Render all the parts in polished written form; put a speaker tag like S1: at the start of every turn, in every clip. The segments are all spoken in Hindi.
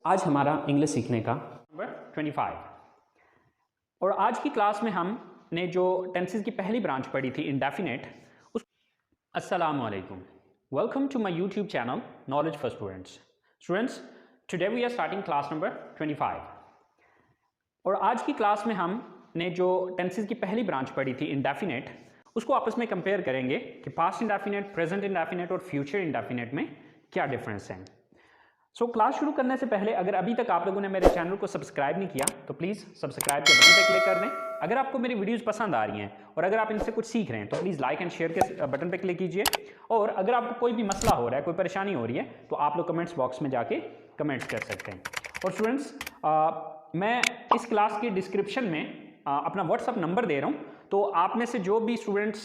S1: आज हमारा इंग्लिश सीखने का नंबर 25 और आज की क्लास में हमने जो टेंसेस की पहली ब्रांच पढ़ी थी इंडेफिनेट उस अस्सलाम वालेकुम। Welcome to my YouTube channel knowledge for students today we are starting class number 25 और आज की क्लास में हमने जो टेंसेस की पहली ब्रांच पढ़ी थी इंडेफिनेट उसको आपस में कंपेयर करेंगे कि पास्ट इंडेफिनेट, प्रेजेंट इंडेफिनेट और फ्यूचर इंडेफिनेट में क्या डिफरेंस है। क्लास शुरू करने से पहले अगर अभी तक आप लोगों ने मेरे चैनल को सब्सक्राइब नहीं किया तो प्लीज़ सब्सक्राइब के बटन पे क्लिक कर दें। अगर आपको मेरी वीडियोस पसंद आ रही हैं और अगर आप इनसे कुछ सीख रहे हैं तो प्लीज़ लाइक एंड शेयर के बटन पे क्लिक कीजिए। और अगर आपको कोई भी मसला हो रहा है, कोई परेशानी हो रही है तो आप लोग कमेंट्स बॉक्स में जाके कमेंट्स कर सकते हैं। और स्टूडेंट्स, मैं इस क्लास की डिस्क्रिप्शन में अपना व्हाट्सअप नंबर दे रहा हूँ, तो आप में से जो भी स्टूडेंट्स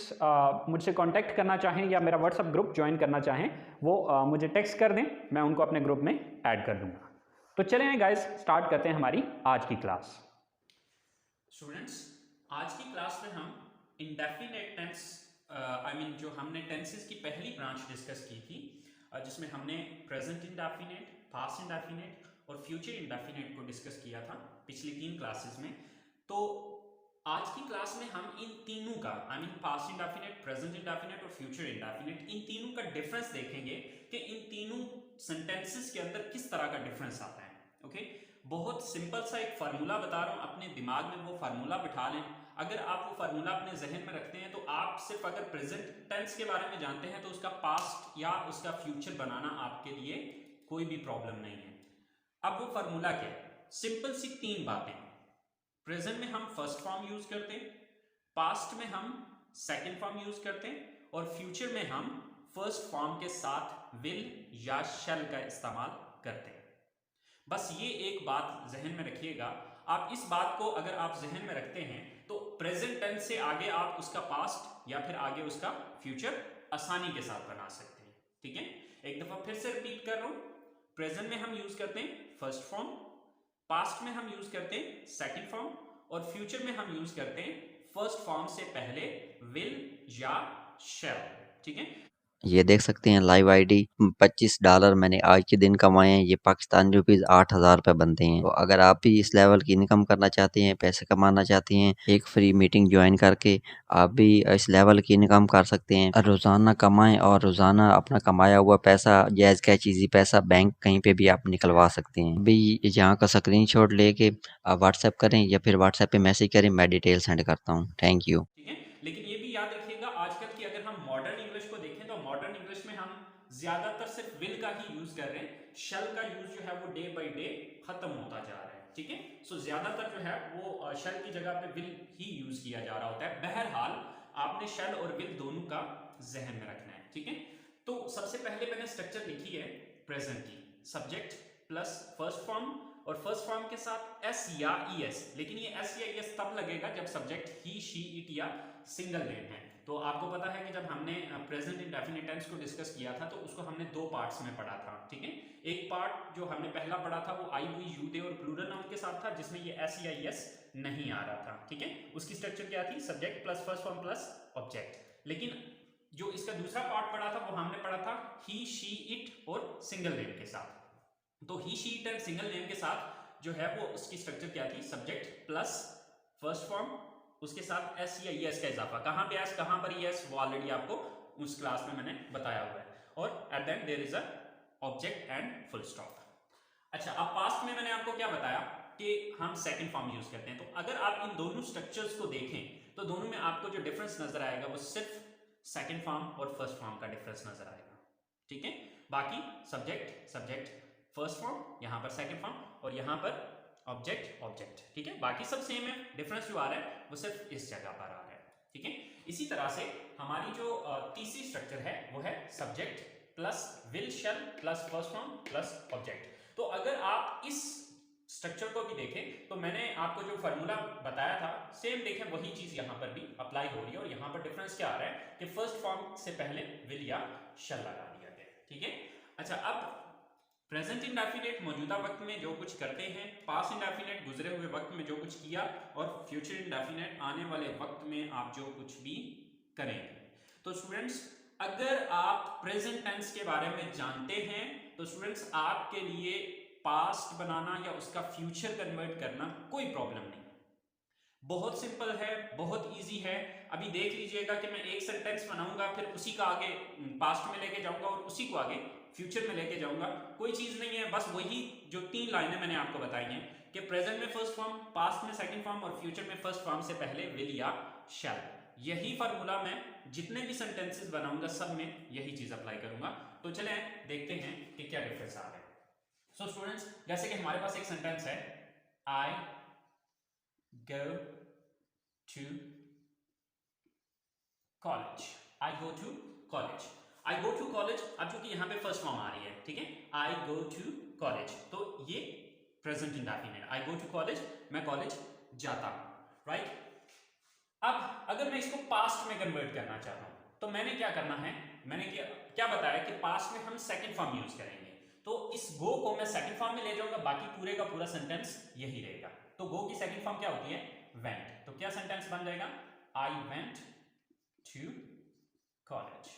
S1: मुझसे कांटेक्ट करना चाहें या मेरा व्हाट्सअप ग्रुप ज्वाइन करना चाहें वो मुझे टेक्स्ट कर दें, मैं उनको अपने ग्रुप में ऐड कर दूंगा। तो चलें गाइस, स्टार्ट करते हैं हमारी आज की क्लास।
S2: स्टूडेंट्स, आज की क्लास में हम इंडेफिनेट टेंस जो हमने टेंसेस की पहली ब्रांच डिस्कस की थी, जिसमें हमने प्रेजेंट इंडेफिनेट, पास्ट इंडेफिनेट और फ्यूचर इंडेफिनेट को डिस्कस किया था पिछली 3 क्लासेस में। तो आज की क्लास में हम इन तीनों का पास्ट इंडेफिनेट, प्रेजेंट इंडेफिनेट और फ्यूचर इंडेफिनेट, इन तीनों का डिफरेंस देखेंगे कि इन तीनों सेंटेंसेस के अंदर किस तरह का डिफरेंस आता है। ओके, बहुत सिंपल सा एक फार्मूला बता रहा हूं, अपने दिमाग में वो फार्मूला बिठा लें। अगर आप वो फार्मूला अपने जहन में रखते हैं तो आप सिर्फ अगर प्रेजेंट टेंस के बारे में जानते हैं तो उसका पास्ट या उसका फ्यूचर बनाना आपके लिए कोई भी प्रॉब्लम नहीं है। अब वो फार्मूला क्या है? सिंपल सी 3 बातें। प्रेजेंट में हम फर्स्ट फॉर्म यूज करते हैं, पास्ट में हम सेकेंड फॉर्म यूज करते हैं और फ्यूचर में हम फर्स्ट फॉर्म के साथ विल या शैल का इस्तेमाल करते हैं। बस ये एक बात जहन में रखिएगा। आप इस बात को अगर आप जहन में रखते हैं तो प्रेजेंट टेंस से आगे आप उसका पास्ट या फिर आगे उसका फ्यूचर आसानी के साथ बना सकते हैं। ठीक है, एक दफा फिर से रिपीट कर रहा हूं। प्रेजेंट में हम यूज करते हैं फर्स्ट फॉर्म, पास्ट में हम यूज करते हैं सेकंड फॉर्म और फ्यूचर में हम यूज करते हैं फर्स्ट फॉर्म से पहले विल या शैल। ठीक है,
S3: ये देख सकते हैं लाइव आईडी $25 मैंने आज के दिन कमाए हैं। ये पाकिस्तानी रुपीज़ 8,000 रुपये बनते हैं। तो अगर आप भी इस लेवल की इनकम करना चाहते हैं, पैसे कमाना चाहते हैं, एक फ्री मीटिंग ज्वाइन करके आप भी इस लेवल की इनकम कर सकते हैं। रोज़ाना कमाएं और रोज़ाना अपना कमाया हुआ पैसा, जायज़ कैश इजी पैसा बैंक कहीं पे भी आप निकलवा सकते हैं। अभी यहाँ का स्क्रीनशॉट लेके आप व्हाट्सएप करें या फिर व्हाट्सएप पे मैसेज करें, मैं डिटेल सेंड करता हूँ। Thank you.
S2: ठीक है। लेकिन ये भी याद रखिएगा, आजकल की अगर हम मॉडर्न इंग्लिश को देखें तो मॉडर्न इंग्लिश में हम ज्यादातर सिर्फ विल का ही यूज कर रहे हैं। शैल का यूज जो है वो डे बाय डे खत्म होता जा रहा है। ठीक है, सो ज्यादातर जो है वो शैल की जगह पे विल ही यूज किया जा रहा होता है। बहरहाल आपने शैल और विल दोनों का जहन में रखना है। ठीक है, तो सबसे पहले मैंने स्ट्रक्चर लिखी है प्रेजेंट की, सब्जेक्ट प्लस फर्स्ट फॉर्म और फर्स्ट फॉर्म के साथ एस या ई एस। लेकिन ये एस या ई एस तब लगेगा जब सब्जेक्ट ही, शी, इट या सिंगल नेम है। तो आपको पता है कि जब हमने प्रेजेंट इंडेफिनिट टेंस को डिस्कस किया था तो उसको हमने 2 पार्ट्स में पढ़ा था। ठीक है, एक पार्ट जो हमने पहला पढ़ा था वो आई, वी, यू, दे और प्लूरल नाउन के साथ था, जिसमें ये एस या ई एस नहीं आ रहा था। ठीक है, उसकी स्ट्रक्चर क्या थी? Subject plus first form plus object. लेकिन जो इसका दूसरा पार्ट पढ़ा था वो हमने पढ़ा था ही, शी, इट और सिंगल नेम के साथ। तो he, she, it and single name के साथ जो है वो उसकी स्ट्रक्चर क्या थी? सब्जेक्ट प्लस फर्स्ट फॉर्म, उसके साथ एस या एस का इजाफा। कहां पे एस, कहां पर एस, वो ऑलरेडी आपको उस क्लास में मैंने बताया हुआ है। और at then there is a object and full stop. अच्छा, अब पास्ट में मैंने आपको क्या बताया कि हम सेकंड फॉर्म यूज करते हैं। तो अगर आप इन दोनों स्ट्रक्चर्स को देखें तो दोनों में आपको जो डिफरेंस नजर आएगा वो सिर्फ सेकंड फॉर्म और फर्स्ट फॉर्म का डिफरेंस नजर आएगा। ठीक है, बाकी सब्जेक्ट सब्जेक्ट, फर्स्ट फॉर्म, यहां पर सेकंड फॉर्म और यहां पर ऑब्जेक्ट ऑब्जेक्ट। ठीक है, बाकी सब सेम है, डिफरेंस जो आ रहा है वो सिर्फ इस जगह पर आ रहा है। ठीक है, इसी तरह से हमारी जो तीसरी स्ट्रक्चर है वो है subject plus will, shell plus first form plus object. तो अगर आप इस स्ट्रक्चर को भी देखें तो मैंने आपको जो फार्मूला बताया था सेम देखें, वही चीज यहां पर भी अप्लाई हो रही है। और यहां पर डिफरेंस क्या आ रहा है कि फर्स्ट फॉर्म से पहले विल या शैल लगा दिया गया। ठीक है, अच्छा, अब प्रेजेंट इंडेफिनेट मौजूदा वक्त में जो कुछ करते हैं, पास्ट इंडेफिनेट गुजरे हुए वक्त में जो कुछ किया और फ्यूचर इंडेफिनेट आने वाले वक्त में आप जो कुछ भी करेंगे। तो स्टूडेंट्स, अगर आप प्रेजेंट टेंस के बारे में जानते हैं तो स्टूडेंट्स आपके लिए पास्ट बनाना या उसका फ्यूचर कन्वर्ट करना कोई प्रॉब्लम नहीं, बहुत सिंपल है, बहुत इजी है। अभी देख लीजिएगा कि मैं एक सेंटेंस बनाऊंगा, फिर उसी का आगे पास्ट में लेके जाऊंगा और उसी को आगे फ्यूचर में लेके जाऊंगा, कोई चीज नहीं है, बस वही जो 3 लाइनें मैंने आपको बताई हैं कि प्रेजेंट में फर्स्ट फॉर्म, पास्ट में सेकंड फॉर्म और फ्यूचर में फर्स्ट फॉर्म से पहले विल या शैल। यही फार्मूला मैं जितने भी सेंटेंसेस बनाऊंगा सब में यही चीज अप्लाई करूंगा। तो चलें देखते हैं कि क्या डिफरेंस आ रहा है। सो स्टूडेंट्स, जैसे कि हमारे पास एक सेंटेंस है, I go to college, I go to college, I go to college. अब चूंकि यहां पे फर्स्ट फॉर्म आ रही है, ठीक है, आई गो टू कॉलेज, तो ये present indefinite, I go to college, मैं कॉलेज जाता हूं, राइट। अब अगर मैं इसको पास्ट में कन्वर्ट करना चाहता हूं तो मैंने क्या करना है, मैंने क्या बताया कि पास्ट में हम सेकंड फॉर्म यूज करेंगे, तो इस गो को मैं सेकंड फॉर्म में ले जाऊंगा, बाकी पूरे का पूरा सेंटेंस यही रहेगा। तो गो की सेकंड फॉर्म क्या होती है, वेंट, तो क्या सेंटेंस बन जाएगा, I went to college,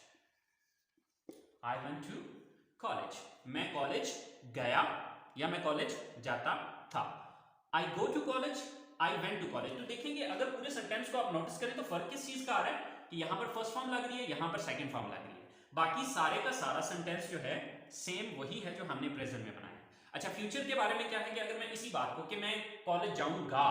S2: I went to college, मैं कॉलेज गया या मैं कॉलेज जाता था। I go to college, I went to college. तो देखेंगे अगर पूरे सेंटेंस को आप नोटिस करें तो फर्क किस चीज का आ रहा है कि यहां पर फर्स्ट फॉर्म लग रही है, यहां पर सेकंड फॉर्म लग रही है, बाकी सारे का सारा सेंटेंस जो है सेम वही है जो हमने प्रेजेंट में बनाया। अच्छा, फ्यूचर के बारे में क्या है कि अगर मैं इसी बात को कि मैं कॉलेज जाऊंगा,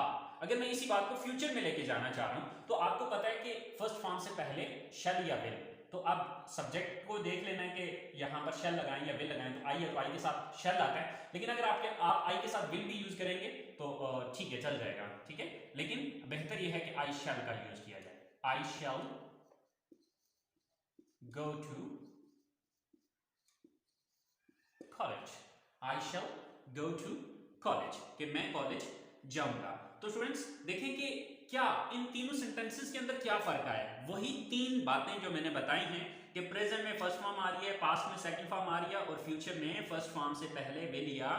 S2: अगर मैं इसी बात को फ्यूचर में लेके जाना चाह रहा हूं तो आपको पता है कि फर्स्ट फॉर्म से पहले शैल या विल, तो अब सब्जेक्ट को देख लेना है कि यहां पर शैल लगाएं या विल लगाएं, तो आई है तो आई के साथ शैल आता है, लेकिन अगर आप आई के साथ विल भी यूज करेंगे तो ठीक है, चल जाएगा, ठीक है, लेकिन बेहतर यह है कि आई शैल का यूज किया जाए। I shall go to college, I shall go to college, कि मैं कॉलेज जाऊंगा। तो स्टूडेंट्स देखें कि क्या इन तीनों सेंटेंसेस के अंदर क्या फर्क आया है, वही 3 बातें जो मैंने बताई हैं कि प्रेजेंट में फर्स्ट फॉर्म आ रही है, पास्ट में सेकंड फॉर्म आ रही है और फ्यूचर में फर्स्ट फॉर्म से पहले विल या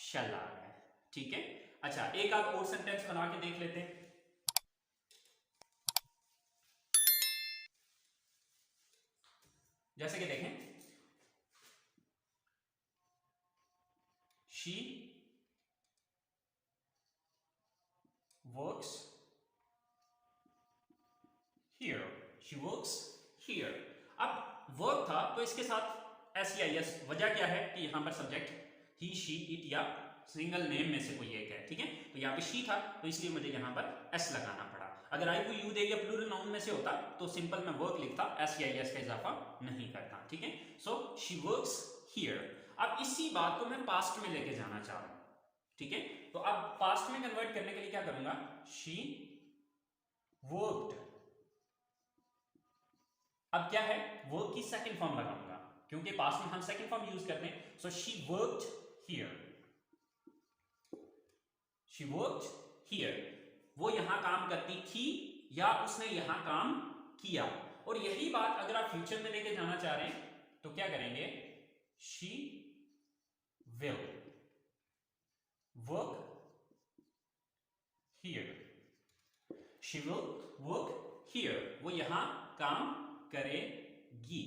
S2: शैल आ रहा है, ठीक है। अच्छा, एक आध और सेंटेंस बना के देख लेते हैं। जैसे कि देखें, she works here, she works here. अब वर्क था तो इसके साथ SEIS, वजह क्या है कि यहां पर सब्जेक्ट ही, शी, इट या सिंगल नेम में से कोई एक है, ठीक है, तो यहाँ पे शी था तो इसलिए मुझे यहाँ पर S लगाना पड़ा। अगर आई को यू दे या प्लूरल नाउन में से होता तो सिंपल मैं वर्क लिखता, SEIS का इजाफा नहीं करता, ठीक है। So she works here. अब इसी बात को मैं पास्ट में लेके जाना चाह रहा हूं, ठीक है, तो अब पास्ट में कन्वर्ट करने के लिए क्या करूंगा, शी वर्कड। अब क्या है, वर्क की सेकंड फॉर्म लगाऊंगा क्योंकि पास्ट में हम सेकंड फॉर्म यूज करते हैं। So she worked here, she worked here, वो यहां काम करती थी या उसने यहां काम किया। और यही बात अगर आप फ्यूचर में लेके जाना चाह रहे हैं तो क्या करेंगे, she will work here, she will work here, वो यहां काम करेगी,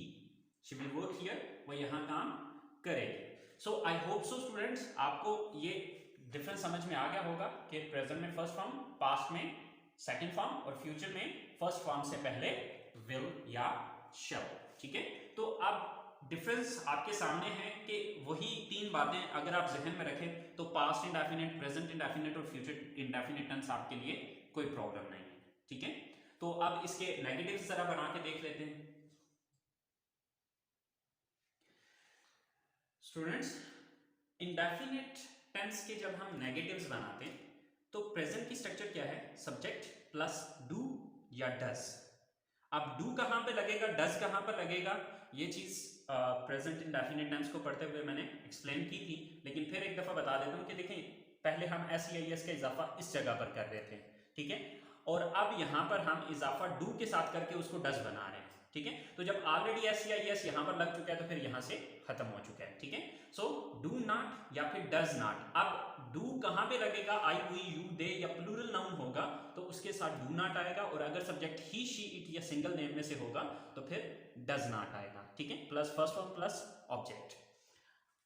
S2: शी विल वर्क हियर, वो यहां काम करेगी। सो आई होप सो स्टूडेंट्स आपको ये डिफरेंस समझ में आ गया होगा कि प्रेजेंट में फर्स्ट फॉर्म, पास्ट में सेकंड फॉर्म और फ्यूचर में फर्स्ट फॉर्म से पहले विल या शैल, ठीक है। तो अब डिफरेंस आपके सामने है कि वही 3 बातें अगर आप जहन में रखें तो पास्ट इंडेफिनिट, प्रेजेंट इंडेफिनिट और फ्यूचर इंडेफिनिट टेंस आपके लिए कोई प्रॉब्लम नहीं है, ठीक है। तो अब इसके नेगेटिव्स जरा बना के देख लेते हैं। स्टूडेंट्स, इंडेफिनिट टेंस के जब हम नेगेटिव्स बनाते हैं तो प्रेजेंट की स्ट्रक्चर क्या है, सब्जेक्ट प्लस डू या डज। अब डू कहां पे लगेगा, डज कहां पर लगेगा, ये चीज प्रेजेंट इंडेफिनिट टेंस को पढ़ते हुए मैंने एक्सप्लेन की थी, लेकिन फिर एक दफा बता देता हूं कि देखें पहले हम SEIS का इजाफा इस जगह पर कर रहे थे, ठीक है, और अब यहां पर हम इजाफा डू के साथ करके उसको डज बना रहे हैं, ठीक है। तो जब ऑलरेडी SEIS यहां पर लग चुका है तो फिर यहां से खत्म हो चुका है, ठीक है। सो डू नॉट या फिर डज नॉट। अब डू कहां पे लगेगा, आई, वी, यू, दे या प्लूरल नाउन होगा तो उसके साथ डू नॉट आएगा, और अगर सब्जेक्ट ही, शी, इट या सिंगल नेम में से होगा तो फिर डज नॉट आएगा, ठीक है, plus first form plus object.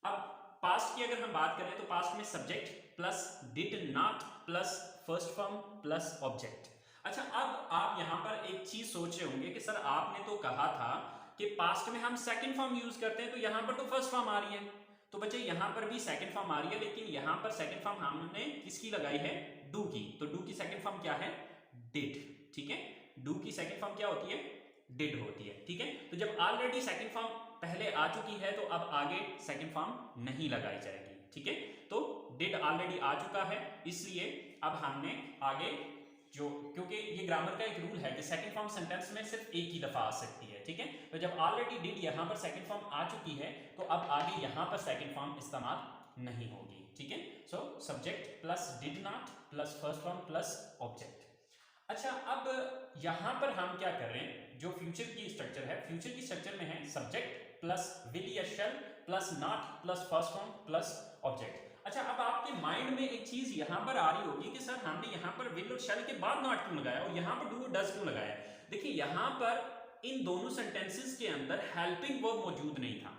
S2: अब पास्ट की अगर हम बात करें तो पास्ट में subject plus did not plus first form plus object. अच्छा, अब आप यहां पर एक चीज सोच रहे होंगे कि सर आपने तो कहा था कि पास्ट में हम सेकंड फॉर्म यूज करते हैं, तो यहां पर तो फर्स्ट फॉर्म आ रही है। तो बच्चे यहां पर भी सेकंड फॉर्म आ रही है, लेकिन यहां पर सेकंड फॉर्म हमने किसकी लगाई है? डू की। तो डू की सेकंड फॉर्म क्या है? डिड। ठीक है, डू की सेकंड फॉर्म क्या होती है? डिड होती है। ठीक है, तो जब ऑलरेडी सेकंड फॉर्म पहले आ चुकी है तो अब आगे सेकंड फॉर्म नहीं लगाई जाएगी। ठीक है, तो डिड ऑलरेडी आ चुका है, इसलिए अब हमने आगे जो, क्योंकि ये ग्रामर का एक रूल है कि सेकंड फॉर्म सेंटेंस में सिर्फ एक ही दफा आ सकती है। ठीक है, तो जब ऑलरेडी डिड यहां पर सेकंड फॉर्म आ चुकी है तो अब आगे यहां पर सेकंड फॉर्म इस्तेमाल नहीं होगी। ठीक है, so subject plus did not plus first form plus object. अच्छा, अब यहां पर हम क्या कर रहे हैं? जो फ्यूचर की स्ट्रक्चर है, फ्यूचर की स्ट्रक्चर में है सब्जेक्ट प्लस विल या शैल plus not plus first form plus object. अच्छा, अब आपके माइंड में एक चीज यहां पर आ रही होगी कि सर हमने यहां पर विल और शैल के बाद नॉट क्यों लगाया और यहां पर डू और डज क्यों लगाया? देखिए, यहां पर इन दोनों सेंटेंसेस के अंदर हेल्पिंग वर्ब मौजूद नहीं था।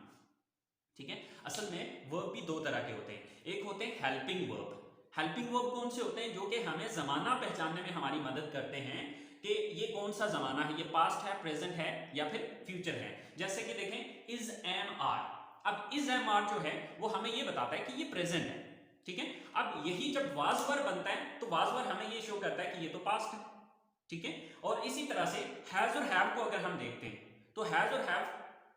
S2: ठीक है, असल में वर्ब भी दो तरह के होते हैं। एक होते हैं हेल्पिंग वर्ब। हेल्पिंग वर्ब कौन से होते हैं? जो कि हमें जमाना पहचानने में हमारी मदद करते हैं कि ये कौन सा जमाना है, ये पास्ट है, प्रेजेंट है या फिर फ्यूचर है। जैसे कि देखें, इज एम आर। अब इज एम आर जो है वो हमें ये बताता है कि ये प्रेजेंट है। ठीक है, अब यही जब वाज वर बनता है तो वाज वर हमें ये शो करता है कि ये तो पास्ट है। ठीक है, और इसी तरह से हैज और हैव को अगर हम देखते हैं तो हैज और हैव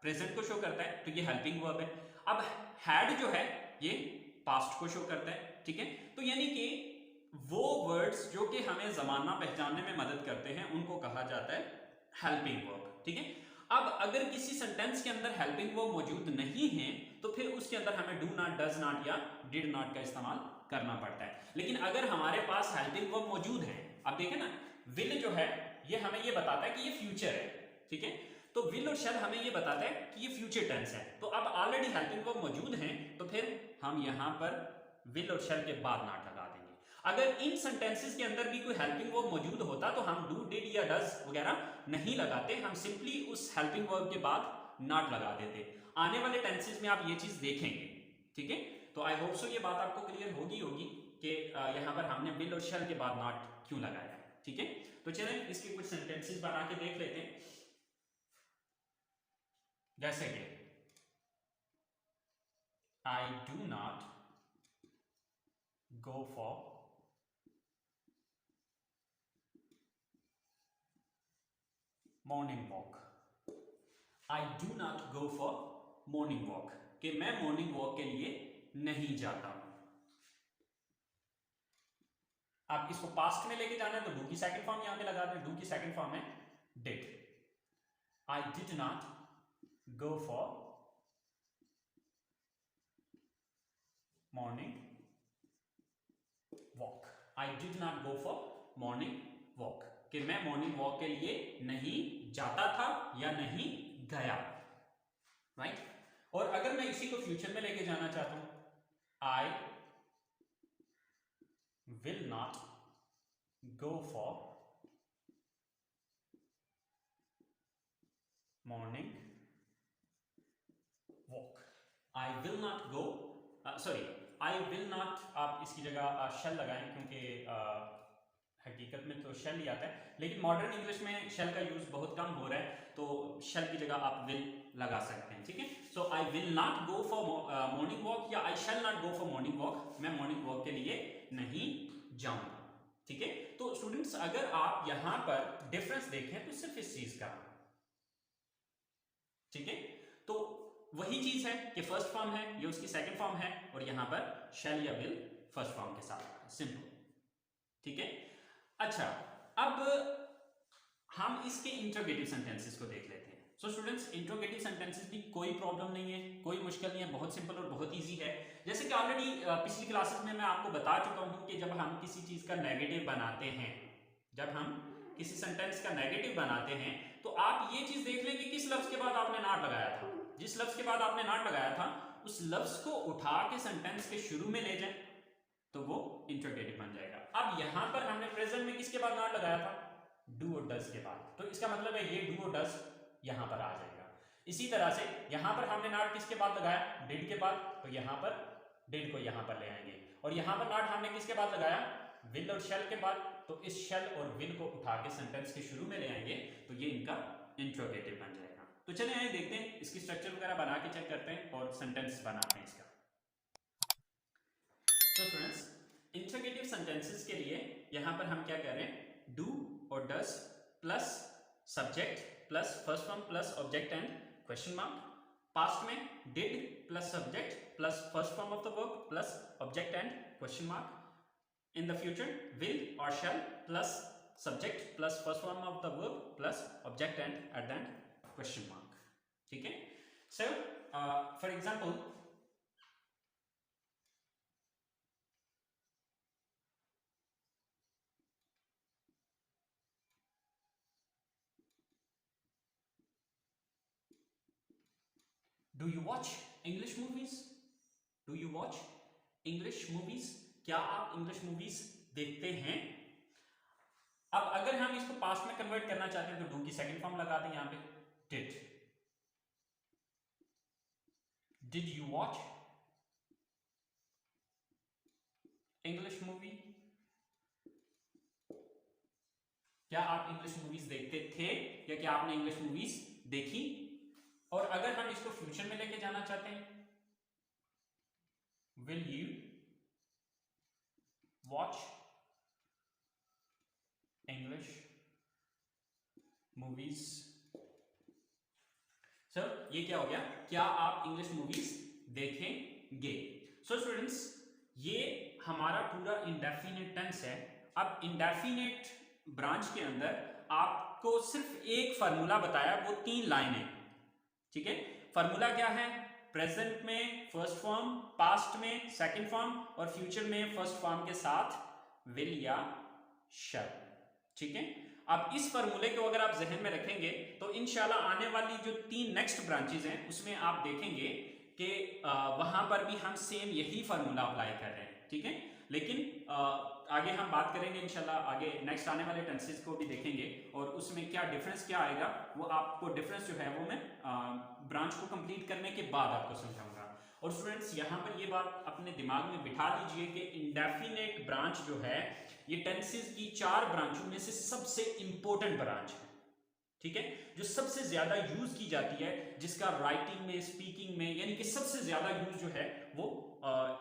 S2: प्रेजेंट को शो करता है, तो ये हेल्पिंग वर्ब है। अब हैड जो है ये पास्ट को शो करता है। ठीक है, तो यानी कि वो वर्ड्स जो कि हमें जमाना पहचानने में मदद करते हैं उनको कहा जाता है हेल्पिंग वर्ब। ठीक है, अब अगर किसी सेंटेंस के अंदर हेल्पिंग वर्ब मौजूद नहीं है तो फिर उसके अंदर हमें डू नॉट, डज नॉट या डिड नॉट का इस्तेमाल करना पड़ता है। लेकिन अगर हमारे पास हेल्पिंग वर्ब मौजूद है, आप देखें ना, विल जो है ये हमें ये बताता है कि ये फ्यूचर है। ठीक है, तो विल और शैल हमें ये बताता है कि ये फ्यूचर टेंस है। तो अब ऑलरेडी हेल्पिंग वर्ब मौजूद हैं तो फिर हम यहां पर विल और शैल के बाद नॉट लगा देंगे। अगर इन सेंटेंसेस के अंदर भी कोई हेल्पिंग वर्ब मौजूद होता तो हम डू, डिड या डज वगैरह नहीं लगाते, हम सिंपली उस हेल्पिंग वर्ब के बाद नॉट लगा देते। आने वाले टेंसेस में आप ये चीज देखेंगे। ठीक है, तो आई होप सो ये बात आपको क्लियर होगी कि यहां पर हमने विल और शैल के बाद नॉट क्यों लगाया। ठीक है, तो चलें इसके कुछ सेंटेंसेस बना के देख लेते हैं। जैसे कि I do not go for morning walk. I do not go for morning walk, कि मैं मॉर्निंग वॉक के लिए नहीं जाता हूं। आप इसको पास्ट में लेके जाना है तो डू की सेकंड फॉर्म यहां पे लगा दें। डू की सेकंड फॉर्म है did. I did not go for morning walk. I did not go for morning walk, कि मैं मॉर्निंग वॉक के लिए नहीं जाता था या नहीं गया। राइट, और अगर मैं इसी को फ्यूचर में लेके जाना चाहता हूं, आई will not go for morning walk. I will not go, sorry, I will not, आप इसकी जगह शेल लगाएं क्योंकि हकीकत में तो शेल ही आता है, लेकिन मॉडर्न इंग्लिश में शेल का यूज बहुत कम हो रहा है, तो शेल की जगह आप विल लगा सकते हैं। ठीक है, so I will not go for morning walk या I shall not go for morning walk, मैं मॉर्निंग वॉक के लिए नहीं जाऊंगा। ठीक है, तो स्टूडेंट्स अगर आप यहां पर डिफरेंस देखें तो सिर्फ इस चीज का, ठीक है, तो वही चीज है कि फर्स्ट फॉर्म है, ये उसकी सेकंड फॉर्म है, और यहां पर शैल या विल फर्स्ट फॉर्म के साथ, सिंपल। ठीक है, अच्छा, अब हम इसके इंट्रोगेटिव सेंटेंसेस को देख लेते हैं। सो स्टूडेंट्स, इंट्रोगेटिव सेंटेंसेस भी कोई प्रॉब्लम नहीं है, कोई मुश्किल नहीं है, बहुत सिंपल और बहुत इजी है। जैसे कि ऑलरेडी पिछली क्लासेस में मैं आपको बता चुका हूं कि जब हम किसी चीज का नेगेटिव बनाते हैं, जब हम किसी सेंटेंस का नेगेटिव बनाते हैं तो आप ये चीज देख लें कि किस लफ्ज के बाद आपने नॉट लगाया था। जिस लफ्ज के बाद आपने नॉट लगाया था उस लफ्ज को उठा के सेंटेंस के शुरू में ले जाएं तो वो इंट्रोगेटिव बन जाएगा। अब यहां पर हमने प्रेजेंट में किसके बाद नॉट लगाया था? डू और डज के बाद, तो इसका मतलब है ये डू और डज यहां पर आ जाएगा। इसी तरह से यहां पर हमने नॉट किसके बाद लगाया? डिड के बाद, तो यहां पर डिड को यहाँ पर ले आएंगे और यहाँ पर नॉट हमने किसके बाद लगाया, विल और शेल के बाद, तो इस शेल और विल को उठा के सेंटेंस के शुरू में ले आएंगे तो ये इनका इंट्रोगेटिव बन जाएगा। तो चलिए आइए देखते हैं, इसकी स्ट्रक्चर वगैरह बना के चेक करते हैं और सेंटेंस बनाते हैं इसका। तो फ्रेंड्स इंट्रोगेटिव सेंटेंसेस के लिए यहां पर हम क्या कर रहे हैं, डू और does plus subject plus first form plus object and question mark. Past में did plus subject plus first form of the verb plus object and question mark. In the future, will or shall plus subject plus first form of the verb plus object and at the end question mark. ठीक है? So, for example, do you watch English movies? Do you watch English movies? क्या आप इंग्लिश मूवीज देखते हैं? अब अगर हम इसको पास्ट में कन्वर्ट करना चाहते हैं तो डू की सेकंड फॉर्म लगा दें यहां पे, did. Did you watch English movie? क्या आप इंग्लिश मूवीज देखते थे या क्या आपने इंग्लिश मूवीज देखी? और अगर हम इसको फ्यूचर में लेके जाना चाहते हैं, will you watch English movies? Sir ये क्या हो गया, क्या आप इंग्लिश मूवीज देखेंगे? सो स्टूडेंट्स ये हमारा पूरा इंडेफिनिट टेंस है। अब इंडेफिनिट ब्रांच के अंदर आपको सिर्फ एक फार्मूला बताया, वो 3 लाइन है। ठीक है, फार्मूला क्या है, प्रेजेंट में फर्स्ट फॉर्म, पास्ट में सेकंड फॉर्म और फ्यूचर में फर्स्ट फॉर्म के साथ विल या शैल। ठीक है, अब इस फार्मूले को अगर आप जहन में रखेंगे तो इंशाल्लाह आने वाली जो 3 नेक्स्ट ब्रांचेस हैं उसमें आप देखेंगे कि वहां पर भी हम सेम यही फार्मूला अप्लाई कर रहे हैं। ठीक है, लेकिन आगे हम बात करेंगे इंशाल्लाह, आगे नेक्स्ट आने वाले टेंसेस को भी देखेंगे और उसमें क्या डिफरेंस क्या आएगा, वो आपको डिफरेंस जो है वो मैं ब्रांच को कंप्लीट करने के बाद आपको समझाऊंगा। और स्टूडेंट्स यहाँ पर ये बात अपने दिमाग में बिठा लीजिए कि इंडेफिनेट ब्रांच जो है ये टेंसेस की 4 ब्रांचों में से सबसे इंपॉर्टेंट ब्रांच है। ठीक है, जो सबसे ज्यादा यूज की जाती है, जिसका राइटिंग में, स्पीकिंग में, यानी कि सबसे ज्यादा यूज जो है वो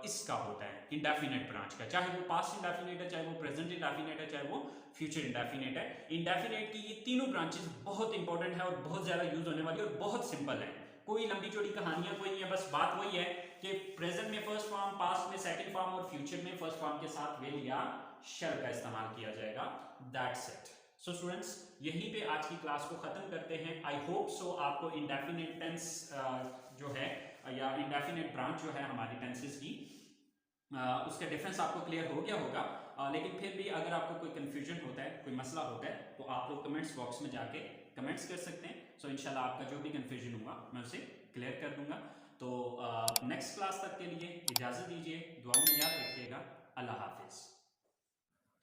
S2: इसका होता है, इंडेफिनेट ब्रांच का। चाहे वो पास्ट इंडेफिनेट है, चाहे वो प्रेजेंट इंडेफिनेट है, चाहे वो फ्यूचर इंडेफिनेट है। इंडेफिनेट की ये तीनों ब्रांचेस बहुत इंपॉर्टेंट है और बहुत ज्यादा यूज होने वाली है और बहुत सिंपल है, कोई लंबी चौड़ी कहानियां कोई नहीं है। बस बात वही है कि प्रेजेंट में फर्स्ट फॉर्म, पास्ट में सेकंड फॉर्म और फ्यूचर में फर्स्ट फॉर्म के साथ विल या शैल का इस्तेमाल किया जाएगा। That's it. सो स्टूडेंट्स यहीं पे आज की क्लास को खत्म करते हैं। आई होप सो आपको इंडेफिनेट टेंस जो है या इंडेफिनेट ब्रांच जो है हमारी टेंसेस की, उसका डिफरेंस आपको क्लियर हो गया होगा। लेकिन फिर भी अगर आपको कोई कंफ्यूजन होता है, कोई मसला होता है, तो आप लोग कमेंट्स बॉक्स में जाके कमेंट्स कर सकते हैं। सो इंशाल्लाह आपका जो भी कंफ्यूजन हुआ मैं उसे क्लियर कर दूंगा। तो नेक्स्ट क्लास तक के लिए इजाज़त दीजिए, दुआओं में याद रखिएगा। अल्लाह हाफिज़।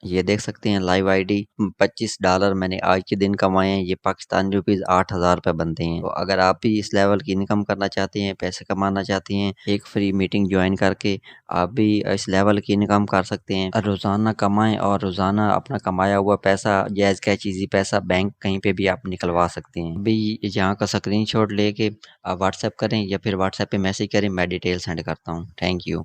S3: ये देख सकते हैं लाइव आईडी $25 मैंने आज के दिन कमाए हैं। ये पाकिस्तानी रुपीज़ 8,000 रुपये बनते हैं। तो अगर आप भी इस लेवल की इनकम करना चाहते हैं, पैसे कमाना चाहते हैं, एक फ्री मीटिंग ज्वाइन करके आप भी इस लेवल की इनकम कर सकते हैं। रोज़ाना कमाएं और रोज़ाना अपना कमाया हुआ पैसा, जायज़ कैश ईजी पैसा बैंक कहीं पे भी आप निकलवा सकते हैं। अभी यहाँ का स्क्रीनशॉट लेके आप व्हाट्सएप करें या फिर व्हाट्सएप पे मैसेज करें, मैं डिटेल सेंड करता हूँ। Thank you.